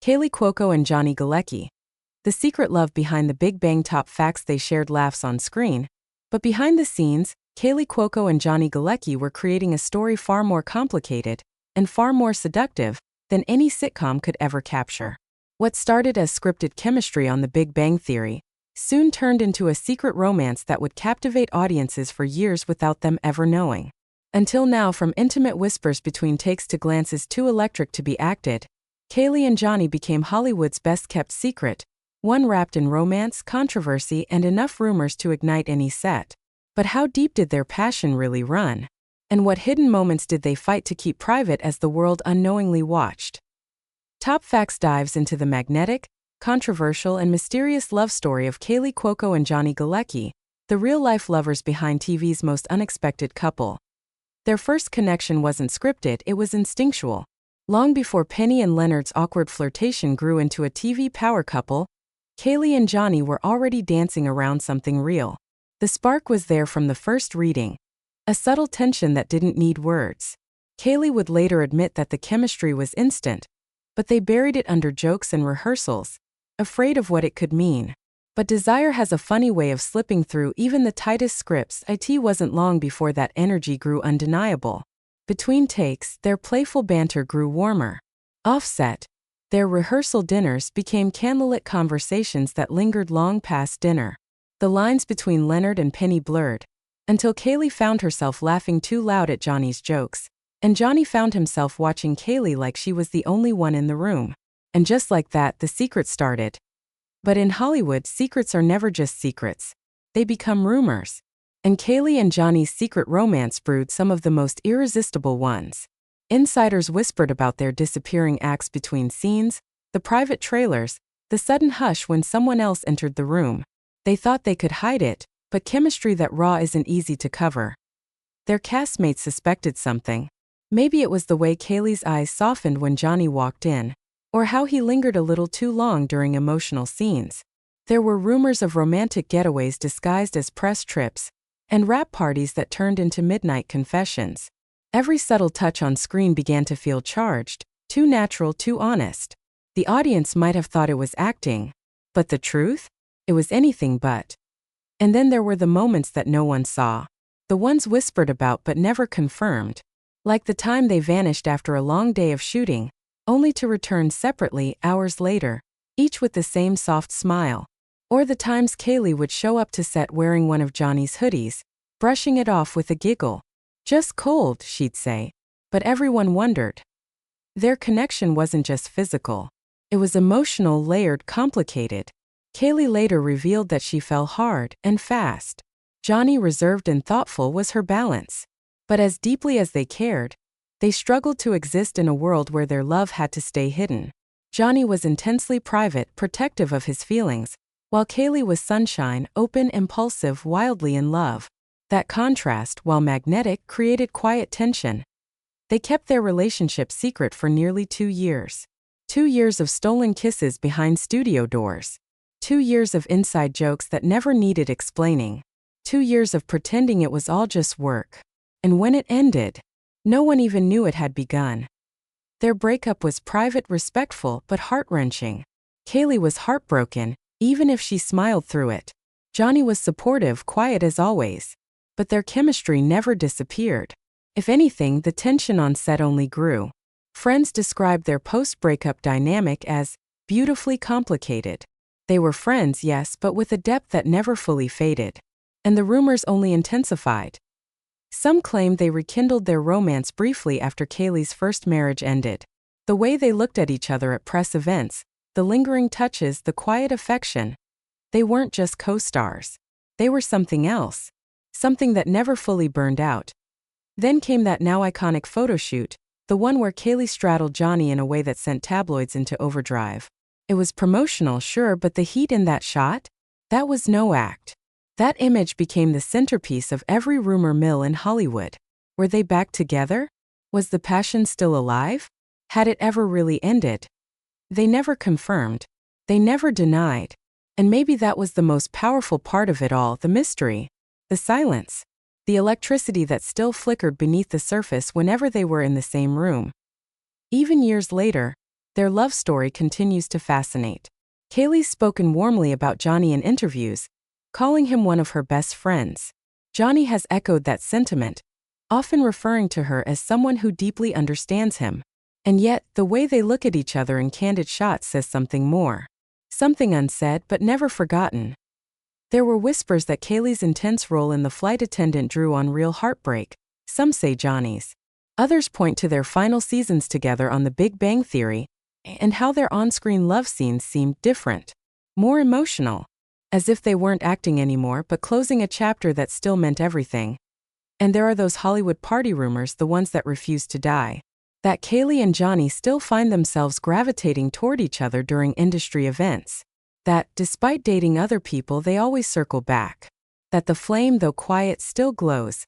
Kaley Cuoco and Johnny Galecki. The secret love behind the Big Bang top facts. They shared laughs on screen, but behind the scenes, Kaley Cuoco and Johnny Galecki were creating a story far more complicated and far more seductive than any sitcom could ever capture. What started as scripted chemistry on The Big Bang Theory soon turned into a secret romance that would captivate audiences for years without them ever knowing. Until now, from intimate whispers between takes to glances too electric to be acted, Kaley and Johnny became Hollywood's best-kept secret, one wrapped in romance, controversy, and enough rumors to ignite any set. But how deep did their passion really run? And what hidden moments did they fight to keep private as the world unknowingly watched? Top Facts dives into the magnetic, controversial, and mysterious love story of Kaley Cuoco and Johnny Galecki, the real-life lovers behind TV's most unexpected couple. Their first connection wasn't scripted, it was instinctual. Long before Penny and Leonard's awkward flirtation grew into a TV power couple, Kaley and Johnny were already dancing around something real. The spark was there from the first reading, a subtle tension that didn't need words. Kaley would later admit that the chemistry was instant, but they buried it under jokes and rehearsals, afraid of what it could mean. But desire has a funny way of slipping through even the tightest scripts. It wasn't long before that energy grew undeniable. Between takes, their playful banter grew warmer. Offset, their rehearsal dinners became candlelit conversations that lingered long past dinner. The lines between Leonard and Penny blurred, until Kaley found herself laughing too loud at Johnny's jokes, and Johnny found himself watching Kaley like she was the only one in the room. And just like that, the secret started. But in Hollywood, secrets are never just secrets. They become rumors. And Kaley and Johnny's secret romance brewed some of the most irresistible ones. Insiders whispered about their disappearing acts between scenes, the private trailers, the sudden hush when someone else entered the room. They thought they could hide it, but chemistry that raw isn't easy to cover. Their castmates suspected something. Maybe it was the way Kaley's eyes softened when Johnny walked in, or how he lingered a little too long during emotional scenes. There were rumors of romantic getaways disguised as press trips, and rap parties that turned into midnight confessions. Every subtle touch on screen began to feel charged, too natural, too honest. The audience might have thought it was acting, but the truth? It was anything but. And then there were the moments that no one saw. The ones whispered about but never confirmed. Like the time they vanished after a long day of shooting, only to return separately hours later, each with the same soft smile. Or the times Kaley would show up to set wearing one of Johnny's hoodies, brushing it off with a giggle. Just cold, she'd say. But everyone wondered. Their connection wasn't just physical. It was emotional, layered, complicated. Kaley later revealed that she fell hard and fast. Johnny, reserved and thoughtful, was her balance. But as deeply as they cared, they struggled to exist in a world where their love had to stay hidden. Johnny was intensely private, protective of his feelings, while Kaley was sunshine, open, impulsive, wildly in love. That contrast, while magnetic, created quiet tension. They kept their relationship secret for nearly 2 years. 2 years of stolen kisses behind studio doors. 2 years of inside jokes that never needed explaining. 2 years of pretending it was all just work. And when it ended, no one even knew it had begun. Their breakup was private, respectful, but heart-wrenching. Kaley was heartbroken, even if she smiled through it. Johnny was supportive, quiet as always. But their chemistry never disappeared. If anything, the tension on set only grew. Friends described their post-breakup dynamic as beautifully complicated. They were friends, yes, but with a depth that never fully faded. And the rumors only intensified. Some claimed they rekindled their romance briefly after Kaley's first marriage ended. The way they looked at each other at press events, the lingering touches, the quiet affection. They weren't just co-stars. They were something else. Something that never fully burned out. Then came that now iconic photo shoot, the one where Kaley straddled Johnny in a way that sent tabloids into overdrive. It was promotional, sure, but the heat in that shot? That was no act. That image became the centerpiece of every rumor mill in Hollywood. Were they back together? Was the passion still alive? Had it ever really ended? They never confirmed. They never denied. And maybe that was the most powerful part of it all, the mystery. The silence. The electricity that still flickered beneath the surface whenever they were in the same room. Even years later, their love story continues to fascinate. Kaley's spoken warmly about Johnny in interviews, calling him one of her best friends. Johnny has echoed that sentiment, often referring to her as someone who deeply understands him. And yet, the way they look at each other in candid shots says something more. Something unsaid but never forgotten. There were whispers that Kaley's intense role in The Flight Attendant drew on real heartbreak, some say Johnny's. Others point to their final seasons together on The Big Bang Theory, and how their on-screen love scenes seemed different, more emotional, as if they weren't acting anymore but closing a chapter that still meant everything. And there are those Hollywood party rumors, the ones that refuse to die, that Kaley and Johnny still find themselves gravitating toward each other during industry events, that, despite dating other people, they always circle back, that the flame, though quiet, still glows.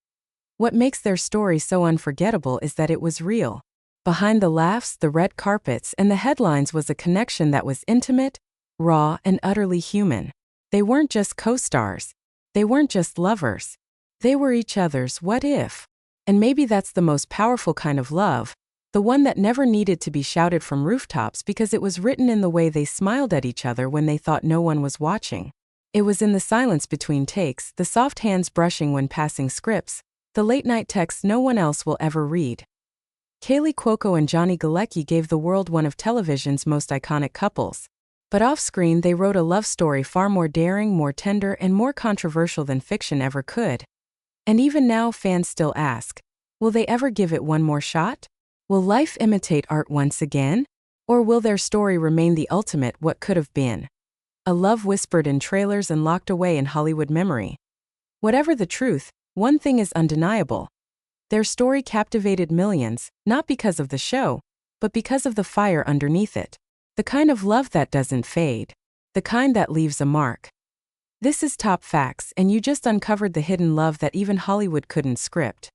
What makes their story so unforgettable is that it was real. Behind the laughs, the red carpets, and the headlines was a connection that was intimate, raw, and utterly human. They weren't just co-stars. They weren't just lovers. They were each other's what if. And maybe that's the most powerful kind of love, the one that never needed to be shouted from rooftops because it was written in the way they smiled at each other when they thought no one was watching. It was in the silence between takes, the soft hands brushing when passing scripts, the late-night texts no one else will ever read. Kaley Cuoco and Johnny Galecki gave the world one of television's most iconic couples. But off-screen they wrote a love story far more daring, more tender, and more controversial than fiction ever could. And even now fans still ask, will they ever give it one more shot? Will life imitate art once again? Or will their story remain the ultimate what could have been? A love whispered in trailers and locked away in Hollywood memory. Whatever the truth, one thing is undeniable. Their story captivated millions, not because of the show, but because of the fire underneath it. The kind of love that doesn't fade. The kind that leaves a mark. This is Top Facts, and you just uncovered the hidden love that even Hollywood couldn't script.